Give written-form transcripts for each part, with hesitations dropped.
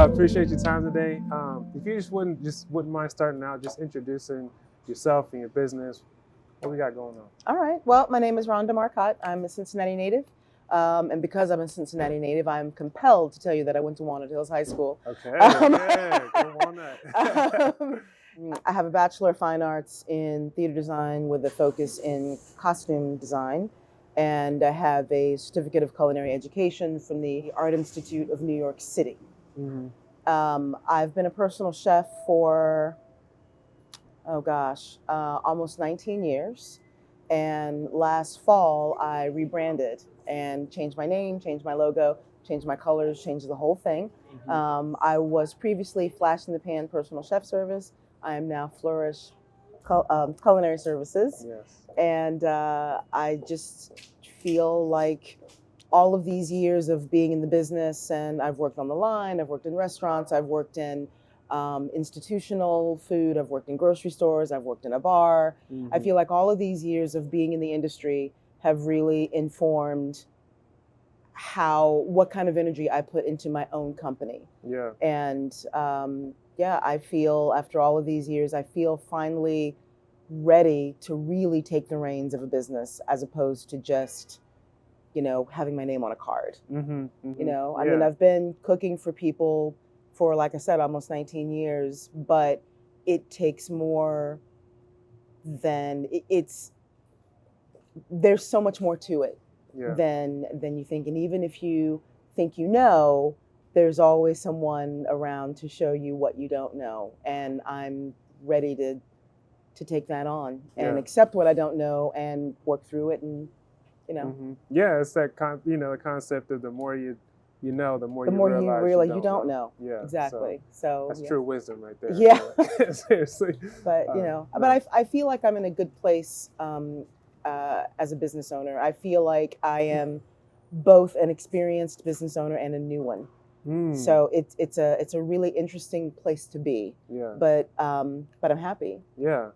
Appreciate your time today. If you wouldn't mind starting out, just introducing yourself and your business. What we got going on? All right. Well, my name is Rhonda Marcotte. I'm a Cincinnati native. And because I'm a Cincinnati native, I'm compelled to tell you that I went to Walnut Hills High School. Okay, go on that. I have a Bachelor of Fine Arts in Theater Design with a focus in costume design. And I have a Certificate of Culinary Education from the Art Institute of New York City. Mm-hmm. I've been a personal chef for, almost 19 years. And last fall, I rebranded and changed my name, changed my logo, changed my colors, changed the whole thing. Mm-hmm. I was previously Flash in the Pan Personal Chef Service. I am now Flourish Culinary Services. Yes. And I just feel like all of these years of being in the business, and I've worked on the line, I've worked in restaurants, I've worked in institutional food, I've worked in grocery stores, I've worked in a bar. Mm-hmm. I feel like all of these years of being in the industry have really informed what kind of energy I put into my own company. Yeah. And I feel after all of these years, I feel finally ready to really take the reins of a business as opposed to just, having my name on a card. Mm-hmm. Mm-hmm. I mean, I've been cooking for people for, like I said, almost 19 years, but it takes more than there's so much more to it than you think. And even if you think there's always someone around to show you what you don't know. And I'm ready to take that on and accept what I don't know and work through it. And, Mm-hmm. Yeah, it's that the concept of the more you know, the more you realize you don't know. Yeah, exactly. So that's true wisdom right there. Yeah, seriously. But but I feel like I'm in a good place as a business owner. I feel like I am both an experienced business owner and a new one. So it's a really interesting place to be. Yeah. But I'm happy. Yeah.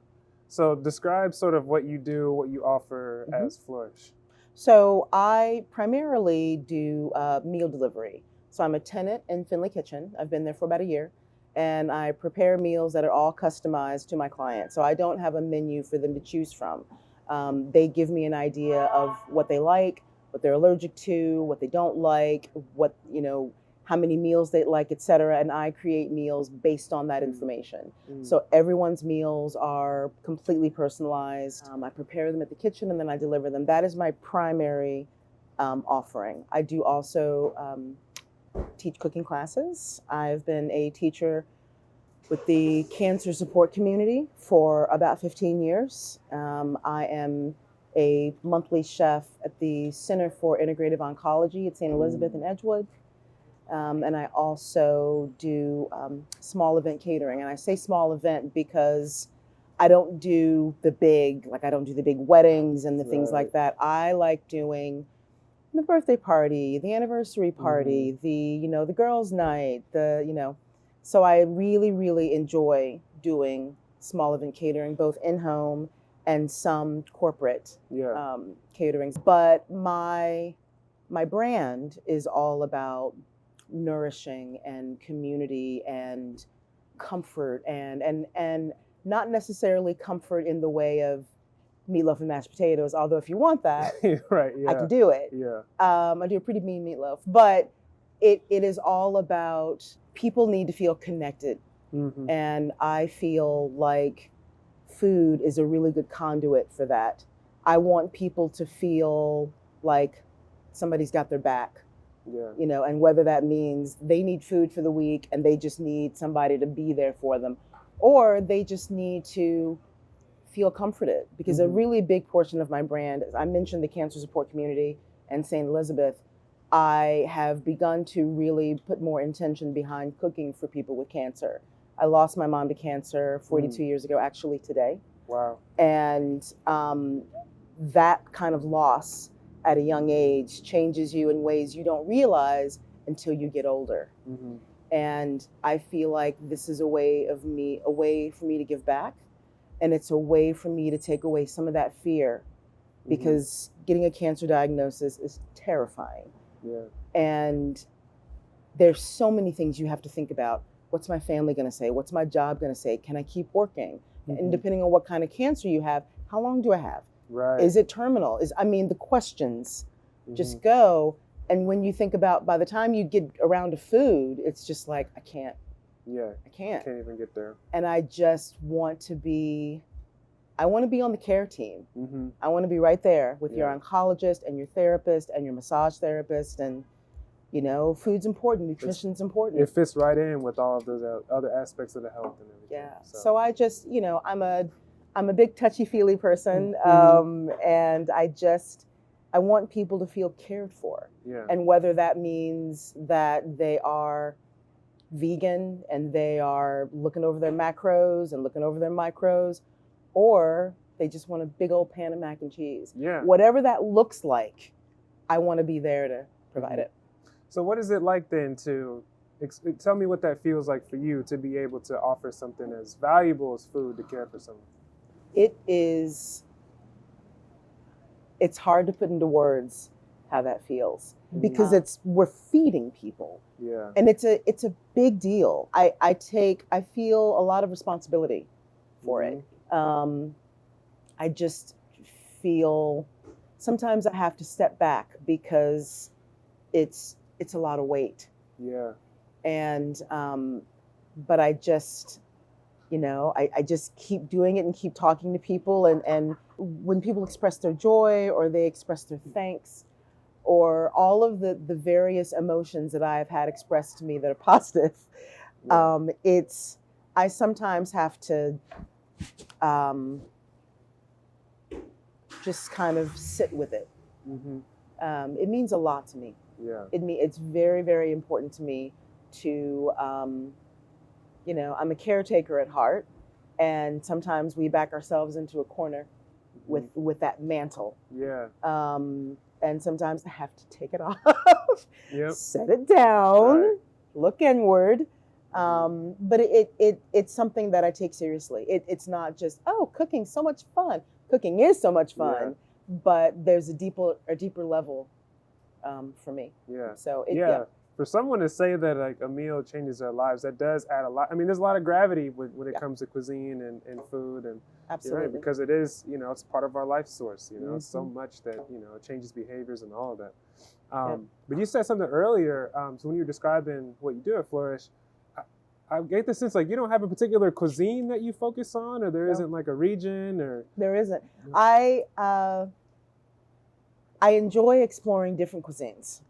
So describe sort of what you do, what you offer as Flourish. So I primarily do meal delivery. So I'm a tenant in Findlay Kitchen. I've been there for about a year. And I prepare meals that are all customized to my clients. So I don't have a menu for them to choose from. They give me an idea of what they like, what they're allergic to, what they don't like, how many meals they like, et cetera. And I create meals based on that information. So everyone's meals are completely personalized. I prepare them at the kitchen and then I deliver them. That is my primary offering. I do also teach cooking classes. I've been a teacher with the cancer support community for about 15 years. I am a monthly chef at the Center for Integrative Oncology at St. Elizabeth in Edgewood. And I also do small event catering. And I say small event because I don't do the big weddings and the things like that. I like doing the birthday party, the anniversary party, the girls' night, So I really, really enjoy doing small event catering, both in-home and some corporate caterings. But my brand is all about nourishing and community and comfort and not necessarily comfort in the way of meatloaf and mashed potatoes, although if you want that, right, I can do it. Yeah. I do a pretty mean meatloaf, but it is all about people need to feel connected. And I feel like food is a really good conduit for that. I want people to feel like somebody's got their back. Yeah. And whether that means they need food for the week and they just need somebody to be there for them, or they just need to feel comforted. Because a really big portion of my brand, I mentioned the cancer support community and St. Elizabeth, I have begun to really put more intention behind cooking for people with cancer. I lost my mom to cancer 42 years ago, actually today. Wow. And that kind of loss at a young age changes you in ways you don't realize until you get older. And I feel like this is a way for me to give back. And it's a way for me to take away some of that fear, because getting a cancer diagnosis is terrifying. Yeah. And there's so many things you have to think about. What's my family going to say? What's my job going to say? Can I keep working? And depending on what kind of cancer you have, how long do I have? Right. Is it terminal? The questions just go. And when you think about, by the time you get around to food, it's just like, I can't. Yeah. I can't. Can't even get there. And I just want to be on the care team. I want to be right there with your oncologist and your therapist and your massage therapist. And, food's important, nutrition's important. It fits right in with all of those other aspects of the health and everything. Yeah. So I just, I'm a big touchy-feely person. And I want people to feel cared for. Yeah. And whether that means that they are vegan and they are looking over their macros and looking over their micros, or they just want a big old pan of mac and cheese. Yeah. Whatever that looks like, I want to be there to provide it. So what is it like then to, tell me what that feels like for you to be able to offer something as valuable as food to care for someone? It's hard to put into words how that feels, because we're feeding people. Yeah. And it's a big deal. I feel a lot of responsibility for it. I just feel sometimes I have to step back because it's a lot of weight. Yeah. And but I just I just keep doing it and keep talking to people, and when people express their joy or they express their thanks or all of the various emotions that I've had expressed to me that are positive, I sometimes have to just kind of sit with it. It means a lot to me. Yeah. It's very, very important to me to, I'm a caretaker at heart, and sometimes we back ourselves into a corner with that mantle. Yeah. And sometimes I have to take it off, set it down, look inward. But it's something that I take seriously. It's not just, cooking's so much fun. Cooking is so much fun, but there's a deeper level for me. Yeah. So for someone to say that like a meal changes their lives, that does add a lot. I mean, there's a lot of gravity when it comes to cuisine and food, and absolutely, because it is, it's part of our life source. It's so much that it changes behaviors and all of that. But you said something earlier. So when you were describing what you do at Flourish, I get the sense like you don't have a particular cuisine that you focus on, or there isn't like a region, or there isn't. I enjoy exploring different cuisines.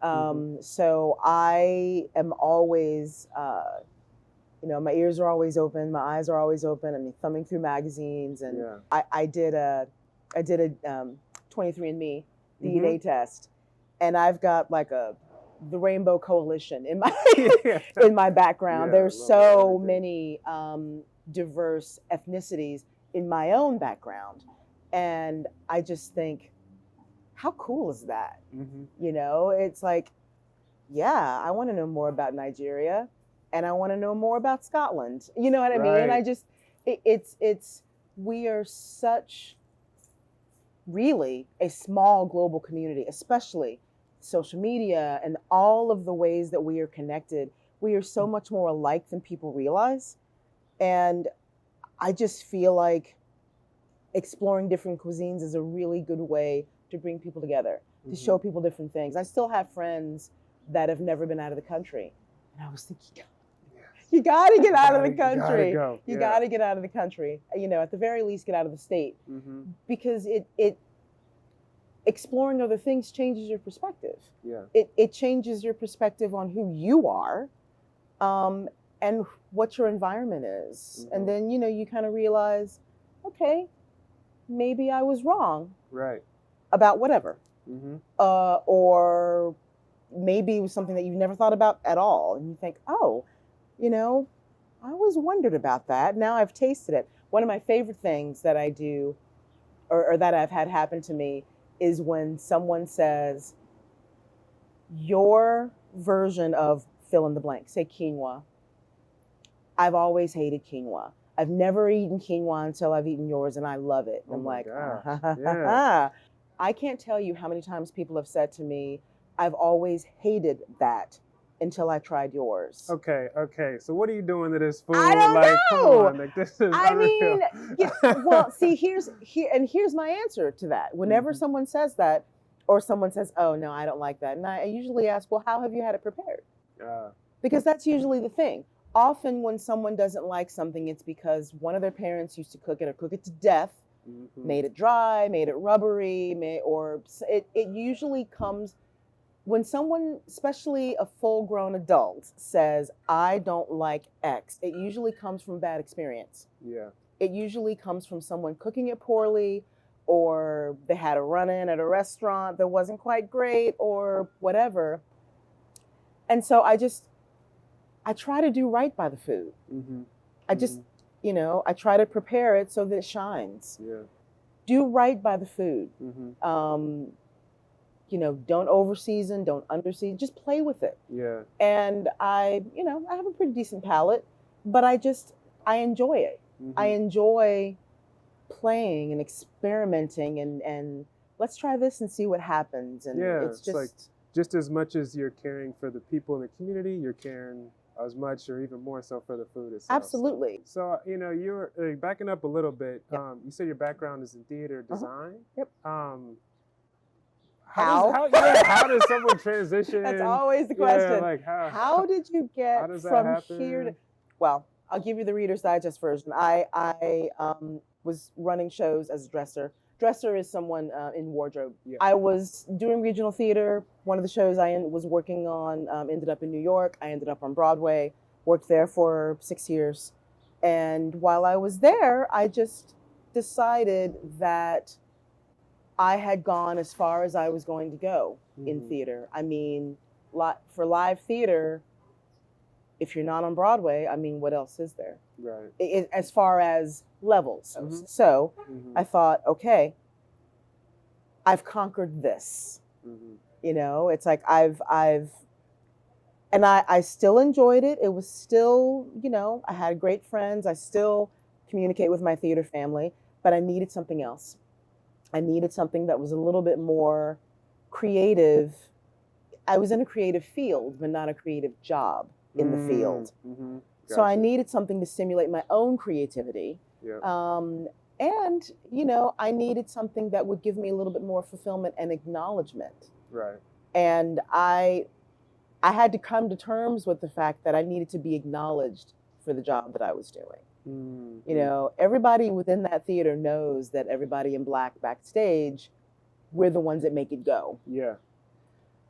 So I am always, my ears are always open, my eyes are always open. I'm thumbing through magazines, and I did a 23andMe DNA test, and I've got like the Rainbow Coalition in my in my background. There's so many diverse ethnicities in my own background, and I just think, how cool is that? It's like, I want to know more about Nigeria, and I want to know more about Scotland. You know what I mean? And I just, we are such really a small global community, especially social media and all of the ways that we are connected. We are so much more alike than people realize. And I just feel like exploring different cuisines is a really good way to bring people together, to show people different things. I still have friends that have never been out of the country. And I was thinking, you got to get out of the country. You got to get out of the country. At the very least, get out of the state. Because it exploring other things changes your perspective. Yeah. It changes your perspective on who you are, and what your environment is. And then, you kind of realize, okay, maybe I was wrong. Right. About whatever. Or maybe it was something that you've never thought about at all. And you think, I always wondered about that. Now I've tasted it. One of my favorite things that I do, or that I've had happen to me, is when someone says, your version of fill in the blank, say quinoa. I've always hated quinoa. I've never eaten quinoa until I've eaten yours, and I love it. And I'm like, I can't tell you how many times people have said to me, I've always hated that, until I tried yours. Okay. So what are you doing to this food? I don't like, come know. on, like this is I unreal. mean, well, see, here's my answer to that. Whenever someone says that, or someone says, "Oh no, I don't like that," and I usually ask, "Well, how have you had it prepared?" Because that's usually the thing. Often, when someone doesn't like something, it's because one of their parents used to cook it or cook it to death, made it dry, made it rubbery, or it usually comes. When someone, especially a full-grown adult, says, "I don't like X," it usually comes from bad experience. Yeah. It usually comes from someone cooking it poorly, or they had a run-in at a restaurant that wasn't quite great, or whatever. And so I try to do right by the food. I just, I try to prepare it so that it shines. Yeah. Do right by the food. Don't overseason, don't underseason, just play with it. Yeah. And I have a pretty decent palate, but I enjoy it. I enjoy playing and experimenting and let's try this and see what happens. And it's just like just as much as you're caring for the people in the community, you're caring as much or even more so for the food itself. Absolutely. So you're backing up a little bit. Yep. You said your background is in theater design. Yep. How does someone transition? That's always the question. Yeah, like how did you get from here to? Well, I'll give you the Reader's Digest version. I was running shows as a dresser. Dresser is someone in wardrobe. Yeah. I was doing regional theater. One of the shows I was working on ended up in New York. I ended up on Broadway, worked there for 6 years. And while I was there, I just decided that I had gone as far as I was going to go in theater. I mean, for live theater, if you're not on Broadway, I mean, what else is there? Right. As far as levels. So I thought, okay, I've conquered this. It's like and I still enjoyed it. It was still, I had great friends. I still communicate with my theater family, but I needed something else. I needed something that was a little bit more creative. I was in a creative field, but not a creative job in the field. Gotcha. So I needed something to stimulate my own creativity. Yep. And, I needed something that would give me a little bit more fulfillment and acknowledgement. Right. And I had to come to terms with the fact that I needed to be acknowledged for the job that I was doing. Everybody within that theater knows that everybody in black backstage, we're the ones that make it go. Yeah.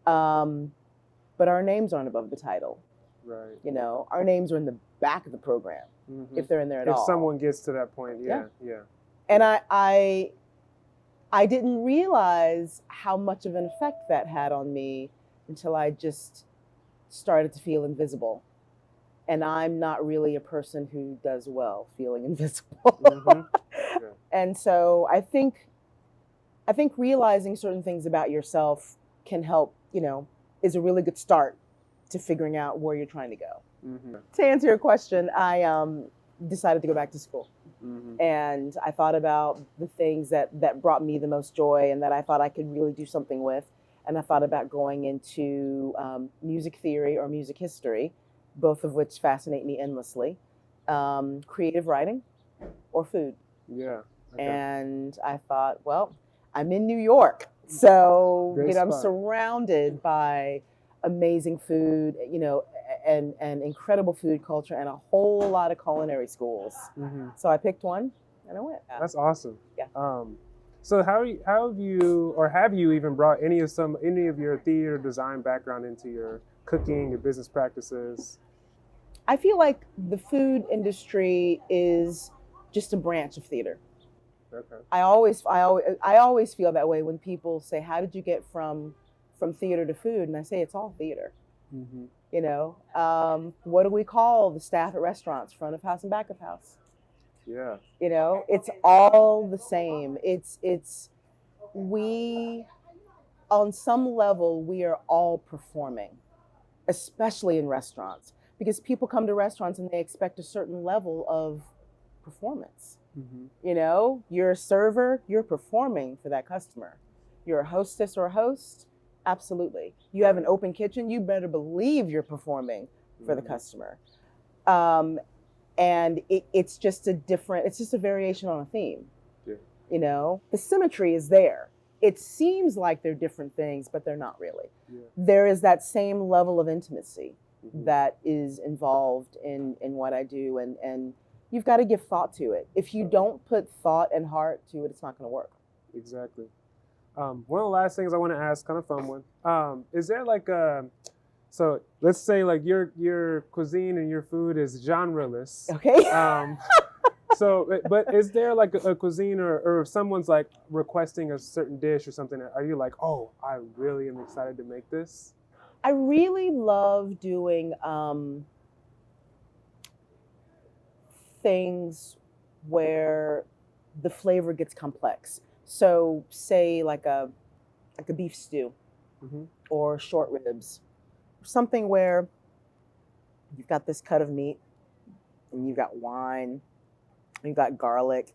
But our names aren't above the title. Right. Our names are in the back of the program, if they're in there at all. If someone gets to that point, yeah. And I didn't realize how much of an effect that had on me until I just started to feel invisible. And I'm not really a person who does well feeling invisible. And so I think realizing certain things about yourself can help, is a really good start to figuring out where you're trying to go. To answer your question, I decided to go back to school. And I thought about the things that brought me the most joy and that I thought I could really do something with. And I thought about going into music theory or music history, both of which fascinate me endlessly, creative writing or food. Yeah. Okay. And I thought, well, I'm in New York. So, I'm surrounded by amazing food, and incredible food culture and a whole lot of culinary schools. So I picked one and I went. That's awesome. Yeah. So how have you even brought any of your theater design background into your cooking, your business practices? I feel like the food industry is just a branch of theater. Okay. I always feel that way when people say, "How did you get from theater to food?" And I say, it's all theater. What do we call the staff at restaurants? Front of house and back of house. Yeah. It's all the same. On some level, we are all performing, especially in restaurants, because people come to restaurants and they expect a certain level of performance. You're a server, you're performing for that customer. You're a hostess or a host, Absolutely. You have an open kitchen, you better believe you're performing for the customer. And it's just a variation on a theme. Yeah. You know, the symmetry is there. It seems like they're different things, but they're not really. Yeah. There is that same level of intimacy that is involved in what I do, and you've got to give thought to it. If you don't put thought and heart to it, it's not going to work. Exactly. One of the last things I want to ask, kind of fun one, is there like so let's say like your cuisine and your food is genreless. Okay. So, but is there like a cuisine or if someone's like requesting a certain dish or something, are you like, oh, I really am excited to make this? I really love doing things where the flavor gets complex. So say like a beef stew or short ribs, something where you've got this cut of meat and you've got wine, and you've got garlic,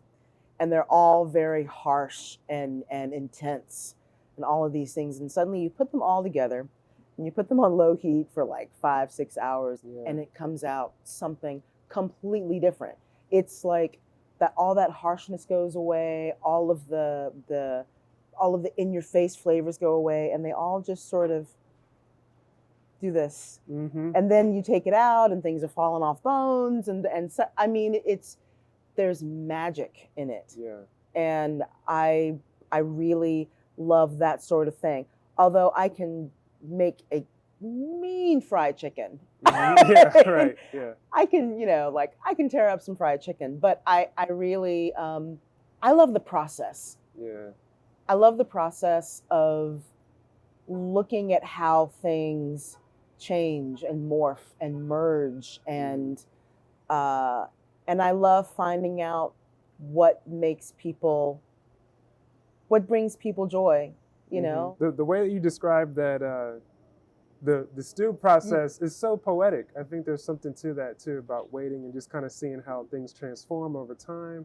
and they're all very harsh and intense and all of these things. And suddenly you put them all together and you put them on low heat for like 5-6 hours and it comes out something completely different. It's like that all that harshness goes away, all of the in your face flavors go away, and they all just sort of do this. And then you take it out and things are falling off bones and so, I mean, there's magic in it. Yeah. And I really love that sort of thing. Although I can make a mean fried chicken. Yeah, right. Yeah. I can, I can tear up some fried chicken, but I really, I love the process. Yeah. I love the process of looking at how things change and morph and merge, and I love finding out what brings people joy, you know? The way that you described that, the stew process is so poetic. I think there's something to that too, about waiting and just kind of seeing how things transform over time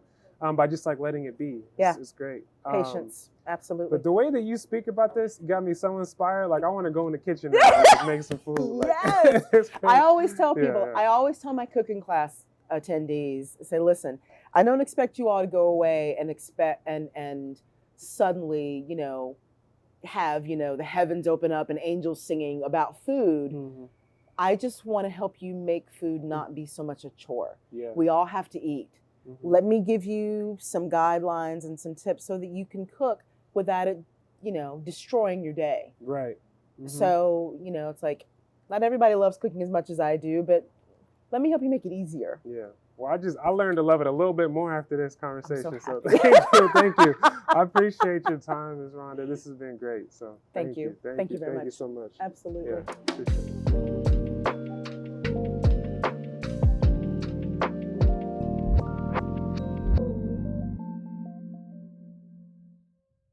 by just like letting it be. It's great. Patience, absolutely. But the way that you speak about this got me so inspired. Like I want to go in the kitchen and make some food. Like, yes. I always tell people, I always tell my cooking class attendees, say, listen, I don't expect you all to go away and and suddenly, have, the heavens open up and angels singing about food. I just want to help you make food not be so much a chore. Yeah. We all have to eat. Let me give you some guidelines and some tips so that you can cook without it, destroying your day. Right. So, it's like, not everybody loves cooking as much as I do, but let me help you make it easier. Yeah. Well, I learned to love it a little bit more after this conversation. So thank you. I appreciate your time, Ms. Rhonda. This has been great. So thank you. Thank you very much. Thank you so much. Absolutely. Yeah, appreciate it.